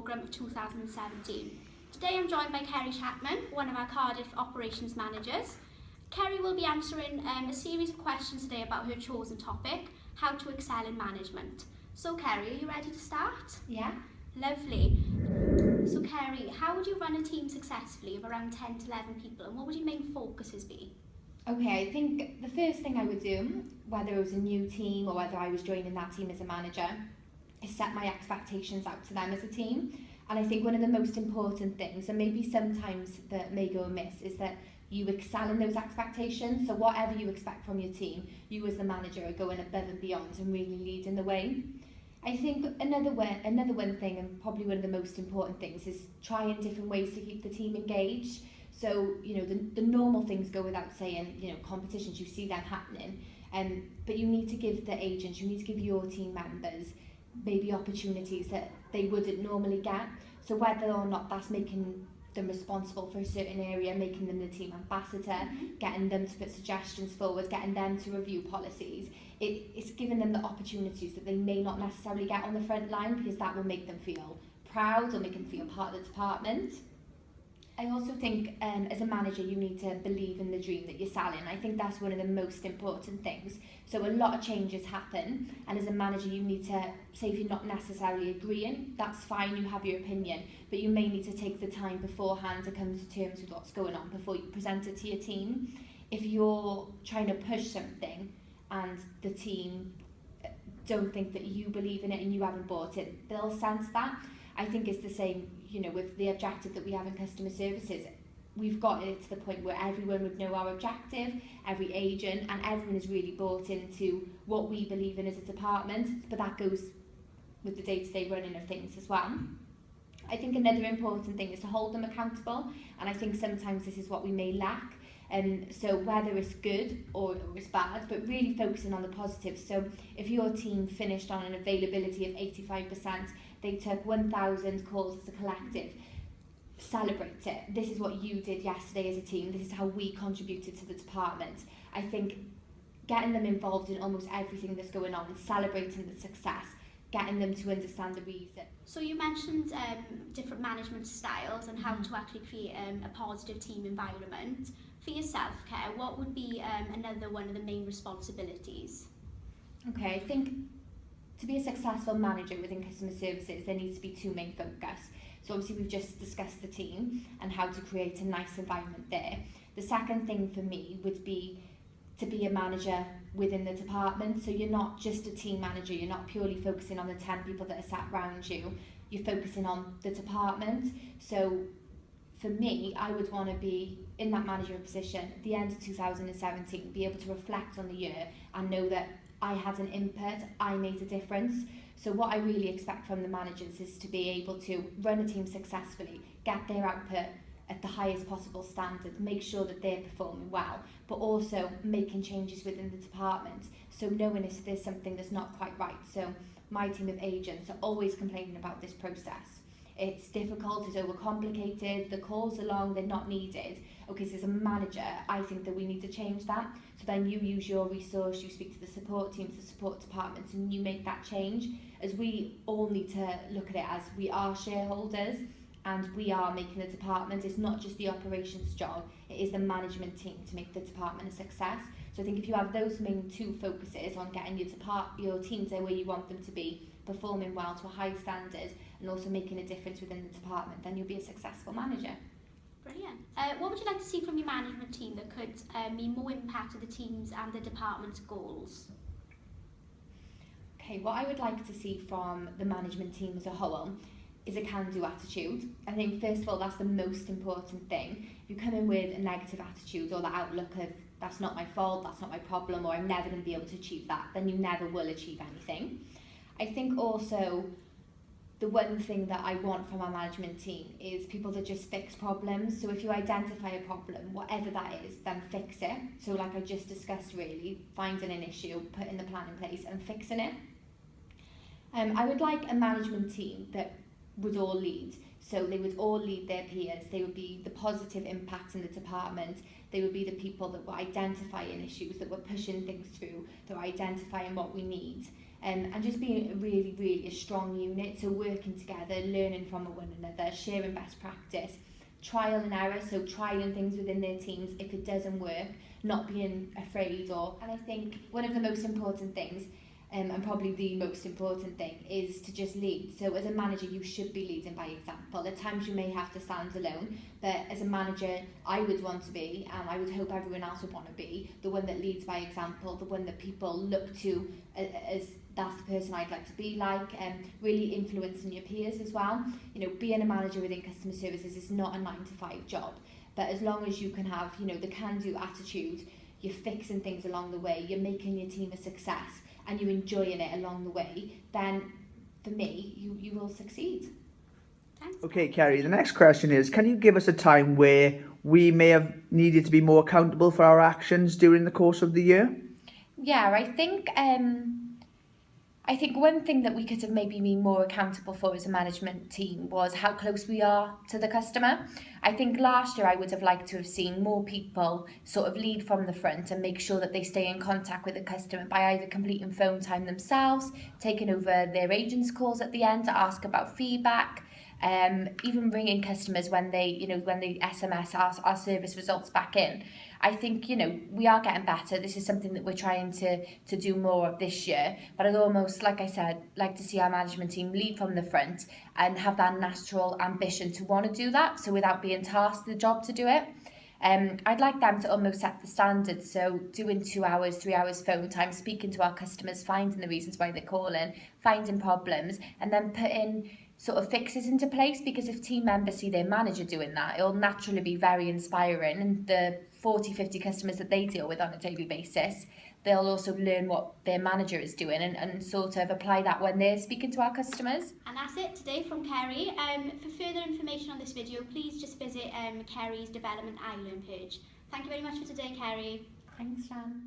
programme of 2017. Today I'm joined by Kerry Chapman, one of our Cardiff operations managers. Kerry will be answering a series of questions today about her chosen topic, how to excel in management. So Kerry, are you ready to start? Yeah. Lovely. So Kerry, how would you run a team successfully of around 10 to 11 people, and what would your main focuses be? Okay, I think the first thing I would do, whether it was a new team or whether I was joining that team as a manager, is set my expectations out to them as a team. And I think one of the most important things, and maybe sometimes that may go amiss, is that you excel in those expectations. So whatever you expect from your team, you as the manager are going above and beyond and really leading the way. I think another one thing, and probably one of the most important things, is trying different ways to keep the team engaged. So, you know, the normal things go without saying, you know, competitions, you see them happening, but you need to give the agents, you need to give your team members maybe opportunities that they wouldn't normally get. So whether or not that's making them responsible for a certain area, making them the team ambassador, getting them to put suggestions forward, getting them to review policies, it's giving them the opportunities that they may not necessarily get on the front line, because that will make them feel proud or make them feel part of the department. I also think as a manager you need to believe in the dream that you're selling. I think that's one of the most important things. So a lot of changes happen, and as a manager you need to say, if you're not necessarily agreeing, that's fine, you have your opinion, but you may need to take the time beforehand to come to terms with what's going on before you present it to your team. If you're trying to push something and the team don't think that you believe in it and you haven't bought it, they'll sense that. I think it's the same, you know, with the objective that we have in customer services. We've got it to the point where everyone would know our objective, every agent, and everyone is really bought into what we believe in as a department, but that goes with the day-to-day running of things as well. I think another important thing is to hold them accountable, and I think sometimes this is what we may lack. So whether it's good or it's bad, but really focusing on the positives. So if your team finished on an availability of 85%, they took 1,000 calls as a collective, celebrate it. This is what you did yesterday as a team. This is how we contributed to the department. I think getting them involved in almost everything that's going on, celebrating the success, getting them to understand the reason. So you mentioned different management styles and how to actually create a positive team environment. For yourself, Kerry, what would be another one of the main responsibilities? Okay, I think to be a successful manager within customer services, there needs to be two main focus. So obviously we've just discussed the team and how to create a nice environment there. The second thing for me would be to be a manager within the department. So you're not just a team manager, you're not purely focusing on the 10 people that are sat around you, you're focusing on the department. So for me, I would want to be in that managerial position at the end of 2017, be able to reflect on the year and know that I had an input, I made a difference. So what I really expect from the managers is to be able to run a team successfully, get their output at the highest possible standard, make sure that they're performing well, but also making changes within the department. So knowing if there's something that's not quite right. So my team of agents are always complaining about this process. It's difficult, it's overcomplicated, the calls are long, they're not needed. Okay, so as a manager, I think that we need to change that. So then you use your resource, you speak to the support teams, the support departments, and you make that change. As we all need to look at it as we are shareholders and we are making the department. It's not just the operations job, it is the management team to make the department a success. So I think if you have those main two focuses on getting your team to where you want them to be, performing well to a high standard, and also making a difference within the department, then you'll be a successful manager. Brilliant. What would you like to see from your management team that could mean more impact to the team's and the department's goals? Okay, what I would like to see from the management team as a whole is a can-do attitude. I think first of all that's the most important thing. If you come in with a negative attitude or the outlook of that's not my fault, that's not my problem, or I'm never going to be able to achieve that, then you never will achieve anything. I think also the one thing that I want from our management team is people that just fix problems. So if you identify a problem, whatever that is, then fix it. So like I just discussed, really, finding an issue, putting the plan in place and fixing it. I would like a management team that would all lead. So they would all lead their peers. They would be the positive impact in the department. They would be the people that were identifying issues, that were pushing things through, that were identifying what we need. and just being really a strong unit, so working together, learning from one another, sharing best practice, trial and error, so trialing things within their teams. If it doesn't work, not being afraid. And I think one of the most important things, and probably the most important thing, is to just lead. So as a manager, you should be leading by example. At times you may have to stand alone, but as a manager, I would want to be, and I would hope everyone else would want to be, the one that leads by example, the one that people look to as that's the person I'd like to be like, and really influencing your peers as well. You know, being a manager within customer services is not a 9-to-5 job, but as long as you can have, you know, the can-do attitude, you're fixing things along the way, you're making your team a success, and you're enjoying it along the way, then for me, you will succeed. Thanks. Okay, Kerry, the next question is, can you give us a time where we may have needed to be more accountable for our actions during the course of the year? Yeah, I think one thing that we could have maybe been more accountable for as a management team was how close we are to the customer. I think last year I would have liked to have seen more people sort of lead from the front and make sure that they stay in contact with the customer by either completing phone time themselves, taking over their agent's calls at the end to ask about feedback, even ringing customers when they SMS our service results back in. I think, you know, we are getting better. This is something that we're trying to do more of this year. But I'd almost, like I said, like to see our management team lead from the front and have that natural ambition to want to do that. So without being tasked the job to do it. I'd like them to almost set the standards. So doing 2 hours, 3 hours phone time, speaking to our customers, finding the reasons why they're calling, finding problems, and then putting sort of fixes into place, because if team members see their manager doing that, it'll naturally be very inspiring, and the 40-50 customers that they deal with on a daily basis, they'll also learn what their manager is doing and sort of apply that when they're speaking to our customers. And that's it today from Kerry. For further information on this video, please just visit Kerry's Development iLearn page. Thank you very much for today, Kerry. Thanks, Jan.